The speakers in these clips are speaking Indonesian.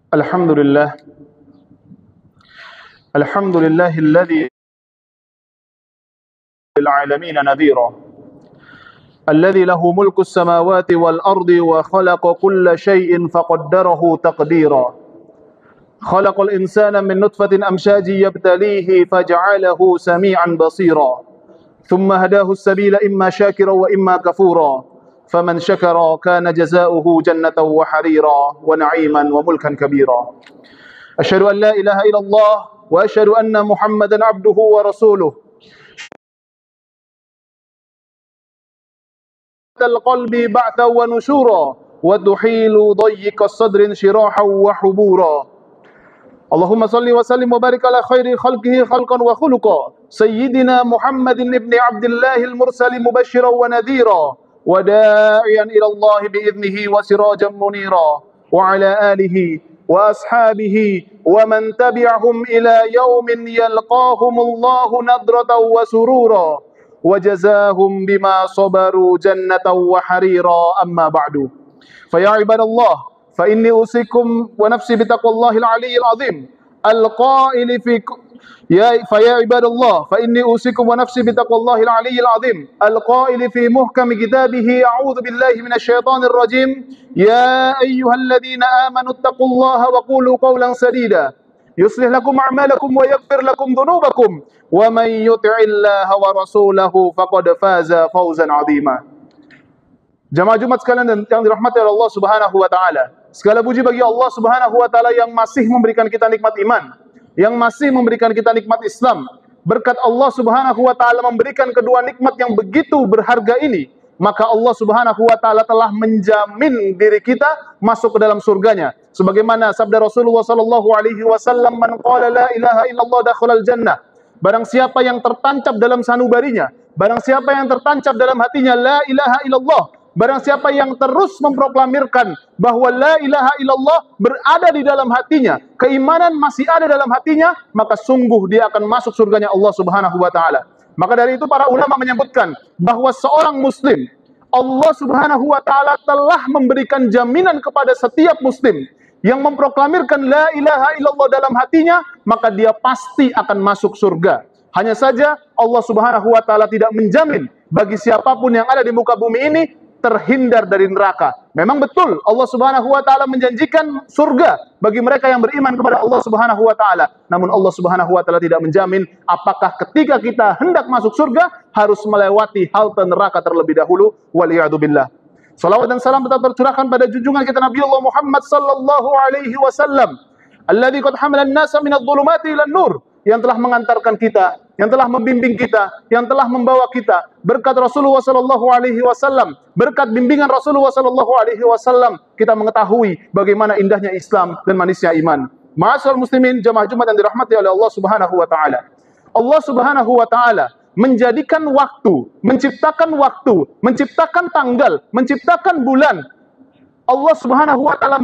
Alhamdulillah. Alhamdulillahilladzi lil alamin nadhira. Alladzi lahu mulkus samawati wal ardi wa khalaqa kulla syai'in faqaddarahu taqdira. Khalaqal insana min nutfatin amshajin yabtalihi faj'alahu sami'an basira. Thumma hadahu as-sabila imma syakira wa imma kafura. Faman syakara kana jazaohu jannatan wa harira wa na'iman wa mulkan kabira. Asyhadu an la ilaha illallah wa asyhadu anna Muhammadan abduhu wa rasuluh. Al-qalbi ba'tha wa nusyura wa tuhilu dayyiqa sadrin shirahan wa hubura. Allahumma salli wa sallim wa barik ala khairi khalqihi khalqan wa khuluqa sayyidina Muhammadin ibni Abdillahil mursali mubasysyiran wa nadhira wa da'iyan ila Allah bi'idnihi wa sirajan munira wa ala alihi wa ashabihi wa man tabi'ahum ila yaumin yalqahumullahu nadratan wa surura wa jazahum bima sabaru jannatan wa harira. Amma ba'du, fa ya ibadallah, fa inni usikum wa nafsi bitaqwallahil aliyyil azim al-qaili fi ya ibadallah, fa inni usikum wa nafsi bitaqwallahil aliyyil azim al-qaili fi muhkami kitabihi a'udzu billahi minasyaitonir rajim. Ya ayyuhalladzina amanu taqullaha wa qulu qawlan sadida yuslih lakum a'malakum wa yaghfir lakum dhunubakum wa man yuti'illaha wa rasulahu faqad faza fawzan 'azima. Jamaah Jumat sekalian yang dirahmati oleh Allah Subhanahu wa taala. Segala puji bagi Allah Subhanahu wa taala yang masih memberikan kita nikmat iman, yang masih memberikan kita nikmat Islam. Berkat Allah Subhanahu wa taala memberikan kedua nikmat yang begitu berharga ini, maka Allah Subhanahu wa taala telah menjamin diri kita masuk ke dalam surganya. Sebagaimana sabda Rasulullah sallallahu alaihi wasallam, "Man qala la ilaha illallah dakhalal jannah." Barang siapa yang tertancap dalam sanubarinya, barang siapa yang tertancap dalam hatinya la ilaha illallah, barang siapa yang terus memproklamirkan bahwa la ilaha illallah berada di dalam hatinya, keimanan masih ada dalam hatinya, maka sungguh dia akan masuk surganya Allah Subhanahu wa taala. Maka dari itu para ulama menyebutkan bahwa seorang muslim, Allah Subhanahu wa taala telah memberikan jaminan kepada setiap muslim yang memproklamirkan la ilaha illallah dalam hatinya, maka dia pasti akan masuk surga. Hanya saja Allah Subhanahu wa taala tidak menjamin bagi siapapun yang ada di muka bumi ini terhindar dari neraka. Memang betul Allah Subhanahu wa taala menjanjikan surga bagi mereka yang beriman kepada Allah Subhanahu wa taala. Namun Allah Subhanahu wa taala tidak menjamin apakah ketika kita hendak masuk surga harus melewati halte neraka terlebih dahulu. Waliyadzubillah. Salawat dan salam tetap tercurahkan pada junjungan kita Nabi Allah Muhammad sallallahu alaihi wasallam, alladzi qad hamala an-nasa min adh-dhulumati ila an-nur, yang telah mengantarkan kita, yang telah membimbing kita, yang telah membawa kita. Berkat Rasulullah sallallahu alaihi wasallam, berkat bimbingan Rasulullah sallallahu alaihi wasallam, kita mengetahui bagaimana indahnya Islam dan manisnya iman. Ma'asyiral muslimin, jamaah Jumat yang dirahmati oleh Allah Subhanahu wa taala. Allah Subhanahu wa taala menjadikan waktu, menciptakan tanggal, menciptakan bulan. Allah Subhanahu wa taala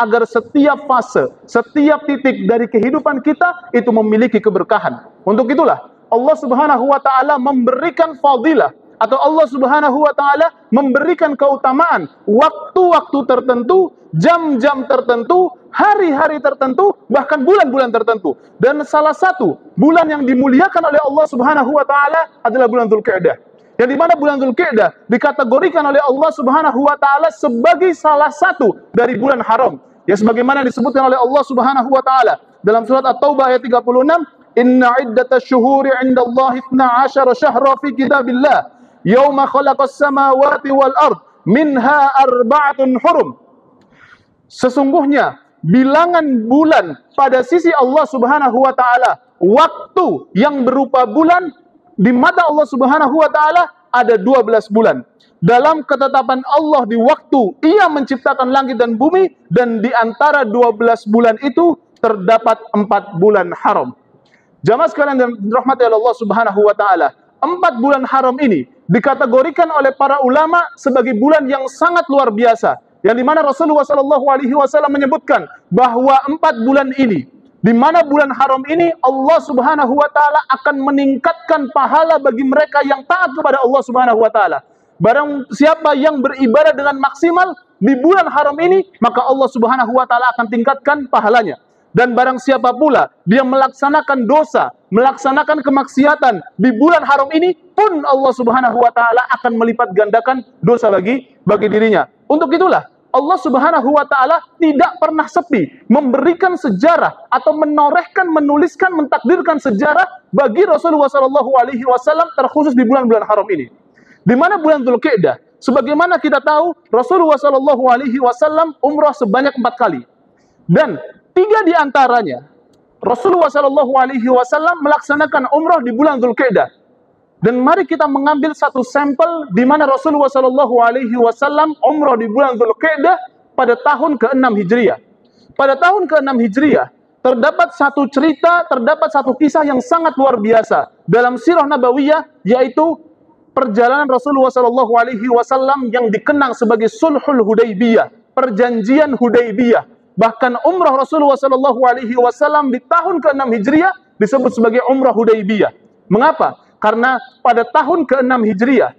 agar setiap fase, setiap titik dari kehidupan kita itu memiliki keberkahan. Untuk itulah Allah Subhanahu wa taala memberikan fadilah, atau Allah Subhanahu wa taala memberikan keutamaan waktu-waktu tertentu, jam-jam tertentu, hari-hari tertentu, bahkan bulan-bulan tertentu. Dan salah satu bulan yang dimuliakan oleh Allah Subhanahu wa taala adalah bulan Dzulqa'dah. Yang dimana bulan Dzulqa'dah dikategorikan oleh Allah Subhanahu wa taala sebagai salah satu dari bulan haram. Ya, sebagaimana disebutkan oleh Allah Subhanahu wa taala dalam surat At-Taubah ayat 36, "Inna iddatash syuhuri 'indallahi 12 syahra fi kitabillah yauma khalaqas samawati wal ard minha arba'atun hurum." Sesungguhnya bilangan bulan pada sisi Allah Subhanahu wa taala, waktu yang berupa bulan di mata Allah Subhanahu wa taala ada 12 bulan. Dalam ketetapan Allah di waktu Ia menciptakan langit dan bumi, dan di antara 12 bulan itu terdapat 4 bulan haram. Jamaah sekalian yang dirahmati oleh Allah Subhanahu wa taala, 4 bulan haram ini dikategorikan oleh para ulama sebagai bulan yang sangat luar biasa, yang dimana Rasulullah SAW menyebutkan bahwa 4 bulan ini Di mana bulan haram ini Allah Subhanahu wa taala akan meningkatkan pahala bagi mereka yang taat kepada Allah Subhanahu wa taala. Barang siapa yang beribadah dengan maksimal di bulan haram ini, maka Allah Subhanahu wa taala akan tingkatkan pahalanya. Dan barang siapa pula dia melaksanakan dosa, melaksanakan kemaksiatan di bulan haram ini pun Allah Subhanahu wa taala akan melipat gandakan dosa bagi dirinya. Untuk itulah Allah Subhanahu wa taala tidak pernah sepi memberikan sejarah atau menorehkan, menuliskan, mentakdirkan sejarah bagi Rasulullah sallallahu alaihi wasallam terkhusus di bulan-bulan haram ini. Di mana bulan Dzulqa'dah, sebagaimana kita tahu Rasulullah sallallahu alaihi wasallam umrah sebanyak 4 kali. Dan 3 di antaranya Rasulullah sallallahu alaihi wasallam melaksanakan umrah di bulan Dzulqa'dah. Dan mari kita mengambil satu sampel di mana Rasulullah sallallahu alaihi wasallam umrah di bulan Dzulqa'dah pada tahun ke-6 Hijriah. Pada tahun ke-6 Hijriah terdapat satu cerita, terdapat satu kisah yang sangat luar biasa dalam sirah nabawiyah, yaitu perjalanan Rasulullah sallallahu alaihi wasallam yang dikenang sebagai Sulhul Hudaybiyah, perjanjian Hudaybiyah. Bahkan umrah Rasulullah sallallahu alaihi wasallam di tahun ke-6 Hijriah disebut sebagai umrah Hudaybiyah. Mengapa? Karena pada tahun ke-6 Hijriah,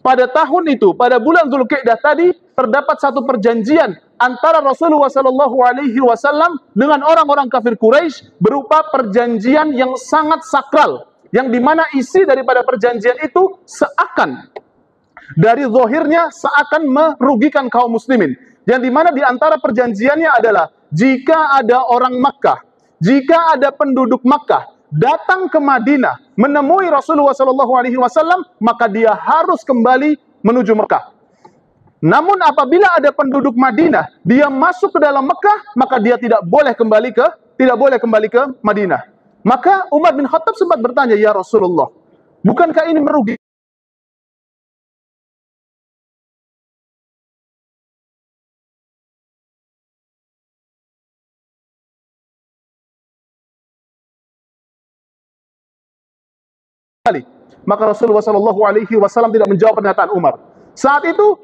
pada tahun itu, pada bulan Dzulqa'dah tadi, terdapat satu perjanjian antara Rasulullah sallallahu alaihi wasallam dengan orang-orang kafir Quraisy berupa perjanjian yang sangat sakral, yang dimana isi daripada perjanjian itu seakan dari zahirnya seakan merugikan kaum muslimin. Yang dimana di antara perjanjiannya adalah jika ada orang Makkah, jika ada penduduk Makkah datang ke Madinah menemui Rasulullah sallallahu alaihi wasallam, maka dia harus kembali menuju Mekah. Namun apabila ada penduduk Madinah dia masuk ke dalam Mekah, maka dia tidak boleh kembali ke Madinah. Maka Umar bin Khattab sempat bertanya, "Ya Rasulullah, bukankah ini merugikan?" Maka Rasulullah sallallahu alaihi wasallam tidak menjawab pernyataan Umar. Saat itu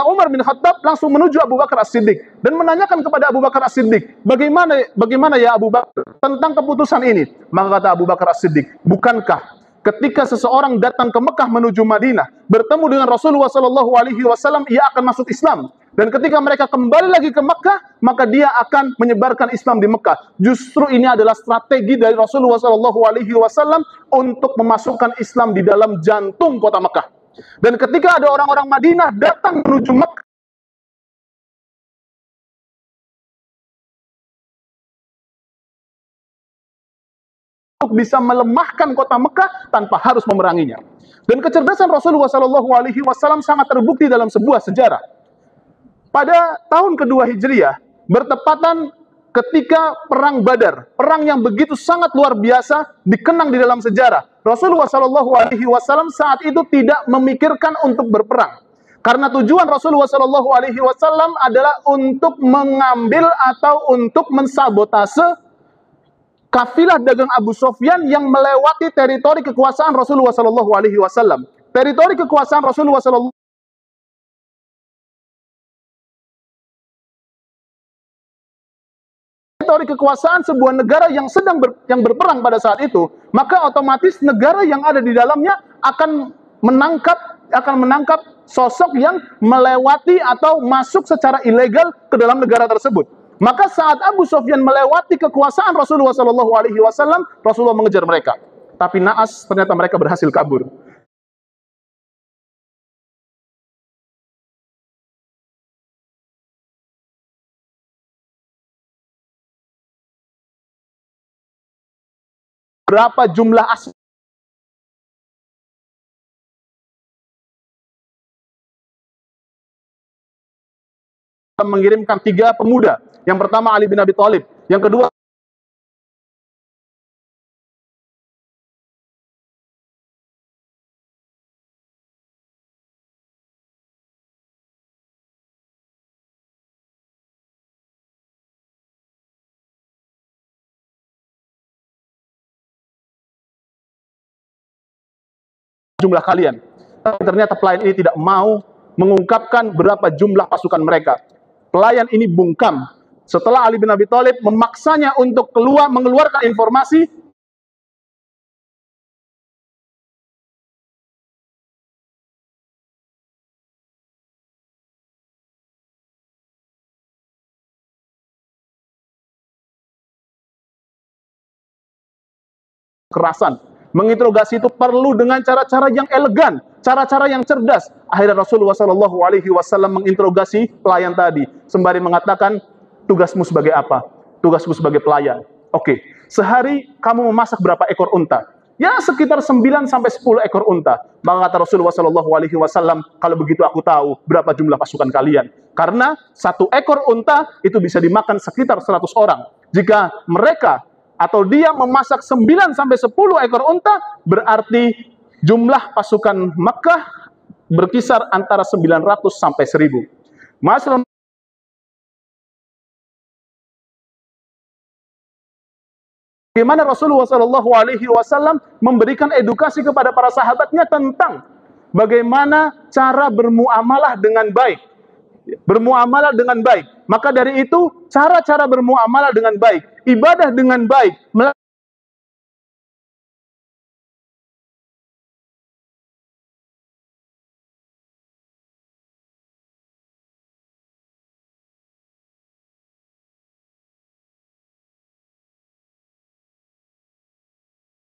Umar bin Khattab langsung menuju Abu Bakar As-Siddiq dan menanyakan kepada Abu Bakar As-Siddiq, bagaimana ya Abu Bakar tentang keputusan ini? Maka kata Abu Bakar As-Siddiq, bukankah ketika seseorang datang ke Mekah menuju Madinah bertemu dengan Rasulullah sallallahu alaihi wasallam, ia akan masuk Islam. Dan ketika mereka kembali lagi ke Mekah, maka dia akan menyebarkan Islam di Mekah. Justru ini adalah strategi dari Rasulullah sallallahu alaihi wasallam untuk memasukkan Islam di dalam jantung kota Mekah. Dan ketika ada orang-orang Madinah datang menuju Mekah untuk bisa melemahkan kota Mekah tanpa harus memeranginya. Dan kecerdasan Rasulullah sallallahu alaihi wasallam sangat terbukti dalam sebuah sejarah. Pada tahun kedua Hijriah, bertepatan ketika Perang Badar, perang yang begitu sangat luar biasa, dikenang di dalam sejarah. Rasulullah sallallahu alaihi wasallam saat itu tidak memikirkan untuk berperang. Karena tujuan Rasulullah sallallahu alaihi wasallam adalah untuk mengambil atau untuk mensabotase kafilah dagang Abu Sufyan yang melewati teritori kekuasaan Rasulullah sallallahu alaihi wasallam. Teritori kekuasaan Rasulullah sallallahu teritori kekuasaan sebuah negara yang sedang berperang pada saat itu, maka otomatis negara yang ada di dalamnya akan menangkap sosok yang melewati atau masuk secara ilegal ke dalam negara tersebut. Maka saat Abu Sufyan melewati kekuasaan Rasulullah sallallahu alaihi wasallam, Rasulullah mengejar mereka. Tapi naas, ternyata mereka berhasil kabur. Berapa jumlah mengirimkan 3 pemuda. Yang pertama Ali bin Abi Thalib, yang kedua jumlah kalian. Tapi ternyata pelayan ini tidak mau mengungkapkan berapa jumlah pasukan mereka. Pelayan ini bungkam. Setelah Ali bin Abi Thalib memaksanya untuk mengeluarkan informasi, kekerasan. Menginterogasi itu perlu dengan cara-cara yang elegan, cara-cara yang cerdas. Akhirnya Rasulullah Shallallahu Alaihi Wasallam menginterogasi pelayan tadi, sembari mengatakan, tugasmu sebagai apa? Tugasmu sebagai pelayan. Oke, sehari kamu memasak berapa ekor unta? Ya, sekitar 9 sampai 10 ekor unta. Maka kata Rasulullah Shallallahu Alaihi Wasallam, kalau begitu aku tahu berapa jumlah pasukan kalian. Karena 1 ekor unta itu bisa dimakan sekitar 100 orang. Jika mereka atau dia memasak 9 sampai 10 ekor unta, berarti jumlah pasukan Makkah berkisar antara 900 sampai 1000. Masalah bagaimana Rasulullah Shallallahu Alaihi Wasallam memberikan edukasi kepada para sahabatnya tentang bagaimana cara bermuamalah dengan baik. Bermuamalah dengan baik. Maka dari itu, cara-cara bermuamalah dengan baik, ibadah dengan baik,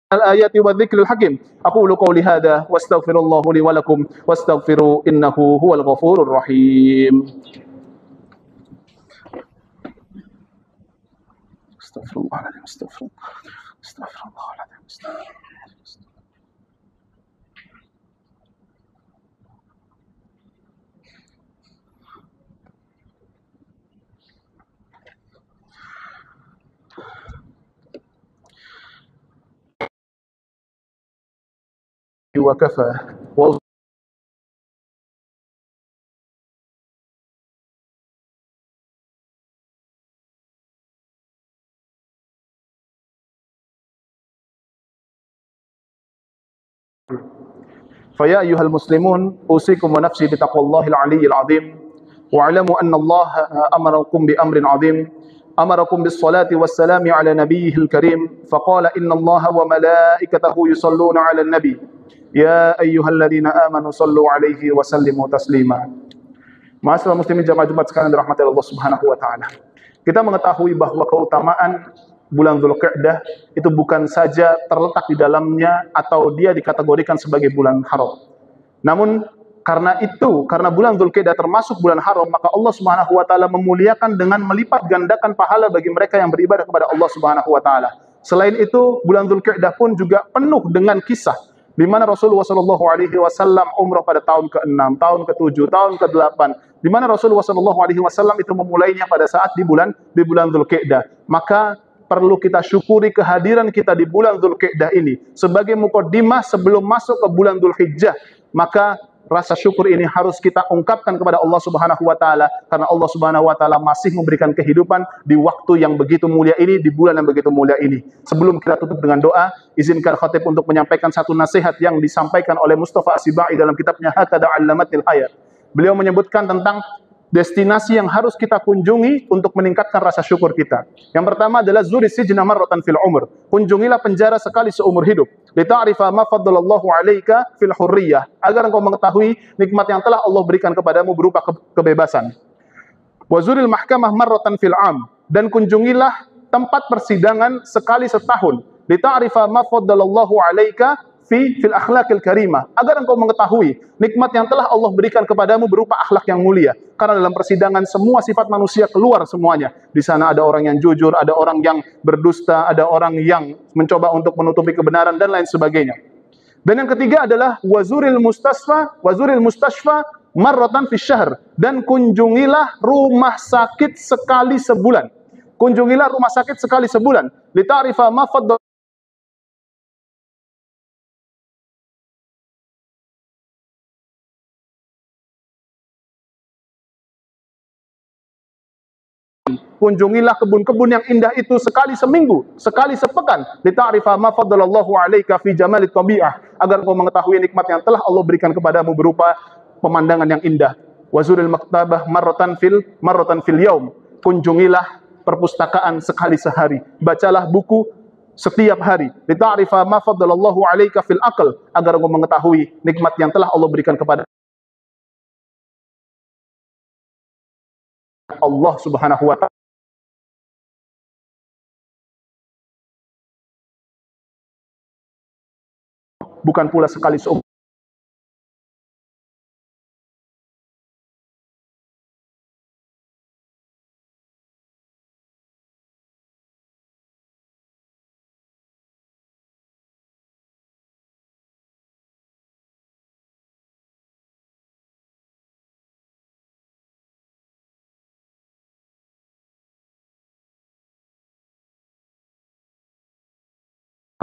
al-ayati wa dzikril hakim. Aqulu qawli hadza wastaghfirullahu li wa lakum wastaghfiru innahu huwal ghafurur rahim. Astaghfirullahaladzim, astaghfirullahaladzim. Wa kafa wa فيا أيها المسلمون أوصيكم ونفسي بتقوى الله العلي العظيم واعلموا أن الله أمركم بأمر عظيم أمركم بالصلاة والسلام على نبيه الكريم فقال إن الله وملائكته يصلون على النبي يا أيها الذين آمنوا صلوا عليه وسلموا تسليما. Ma'asyiral muslimin jamaah Jumat sekalian dirahmati Allah Subhanahu wa taala. Kita mengetahui bahwa keutamaan bulan Dzulqa'dah itu bukan saja terletak di dalamnya atau dia dikategorikan sebagai bulan haram. Namun karena bulan Dzulqa'dah termasuk bulan haram, maka Allah Subhanahu wa taala memuliakan dengan melipat gandakan pahala bagi mereka yang beribadah kepada Allah Subhanahu wa taala. Selain itu, bulan Dzulqa'dah pun juga penuh dengan kisah di mana Rasulullah Shallallahu Alaihi Wasallam umrah pada tahun ke-6, tahun ke-7, tahun ke-8, di mana Rasulullah Shallallahu Alaihi Wasallam itu memulainya pada saat di bulan Dzulqa'dah. Maka perlu kita syukuri kehadiran kita di bulan Dzulqa'dah ini sebagai mukaddimah sebelum masuk ke bulan Dzulhijjah. Maka rasa syukur ini harus kita ungkapkan kepada Allah Subhanahu wa taala karena Allah Subhanahu wa taala masih memberikan kehidupan di waktu yang begitu mulia ini, di bulan yang begitu mulia ini. Sebelum kita tutup dengan doa, izinkan khatib untuk menyampaikan satu nasihat yang disampaikan oleh Mustafa As-Sibai dalam kitabnya Hakada 'Allamatil Hayat. Beliau menyebutkan tentang destinasi yang harus kita kunjungi untuk meningkatkan rasa syukur kita. Yang pertama adalah zuri sijna marratan fil umr. Kunjungilah penjara sekali seumur hidup. Lita'rifa ma faddalallahu 'alaika fil hurriyah. Agar engkau mengetahui nikmat yang telah Allah berikan kepadamu berupa kebebasan. Wa zuril mahkamah marratan fil 'am. Dan kunjungilah tempat persidangan sekali setahun. Lita'rifa ma faddalallahu 'alaika fil akhlaqil karimah, agar engkau mengetahui nikmat yang telah Allah berikan kepadamu berupa akhlak yang mulia. Karena dalam persidangan semua sifat manusia keluar semuanya. Di sana ada orang yang jujur, ada orang yang berdusta, ada orang yang mencoba untuk menutupi kebenaran dan lain sebagainya. Dan yang ketiga adalah wazuril mustashfa marratan fis syahr, dan kunjungilah rumah sakit sekali sebulan. Kunjungilah rumah sakit sekali sebulan. Lita'rifa ma faddal kunjungilah kebun-kebun yang indah itu sekali seminggu, sekali sepekan. Lita'rifa ma faddalallahu 'alaika fi jamalit tabi'ah, agar engkau mengetahui nikmat yang telah Allah berikan kepadamu berupa pemandangan yang indah. Wazuril maktabah marratan fil yaum, kunjungilah perpustakaan sekali sehari. Bacalah buku setiap hari. Lita'rifa ma faddalallahu 'alaika fil aql, agar engkau mengetahui nikmat yang telah Allah berikan kepada Allah Subhanahu wa ta'ala. Bukan pula sekali seumur.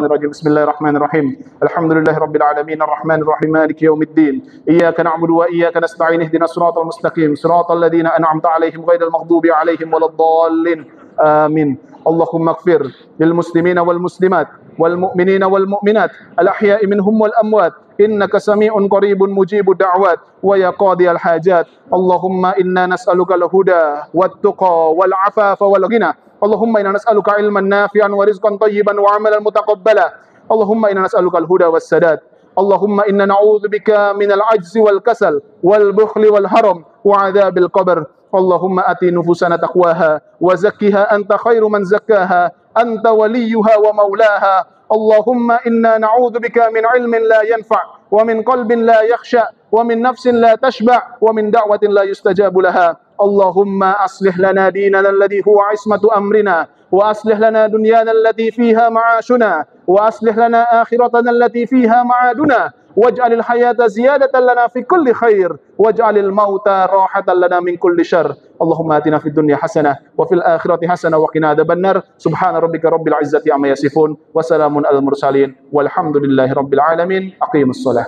بسم الله الرحمن الرحيم الحمد لله رب العالمين الرحمن الرحيم مالك يوم الدين إياك نعبد وإياك نستعين اهدنا الصراط المستقيم صراط الذين أنعمت عليهم غير المغضوب عليهم ولا الضالين آمين اللهم اغفر للمسلمين والمسلمات والمؤمنين والمؤمنات الأحياء منهم والأموات إنك سميع قريب مجيب الدعوات ويا قاضي الحاجات اللهم إنا نسألك الهدى والتقى والعفاف والغنى اللهم إنا نسألك علما نافعا ورزقا طيبا وعملا متقبلا اللهم إنا نسألك الهدى والسداد اللهم إنا نعوذ بك من العجز والكسل والبخل والهرم وعذاب القبر اللهم آت نفوسنا تقواها وزكها أنت خير من زكاها أنت وليها ومولاها اللهم إنا نعوذ بك من علم لا ينفع ومن قلب لا يخشع ومن نفس لا تشبع ومن دعوة لا يستجاب لها اللهم أصلح لنا ديننا الذي هو عصمة أمرنا وأصلح لنا دنيانا التي فيها معاشنا وأصلح لنا آخرتنا التي فيها معادنا واجعل الحياة زيادة لنا في كل خير واجعل الموت راحة لنا من كل شر اللهم آتنا في الدنيا حسنة وفي الآخرة حسنة وقنا عذاب النار سبحان ربك رب العزة عما يصفون وسلام على المرسلين والحمد لله رب العالمين أقيموا الصلاة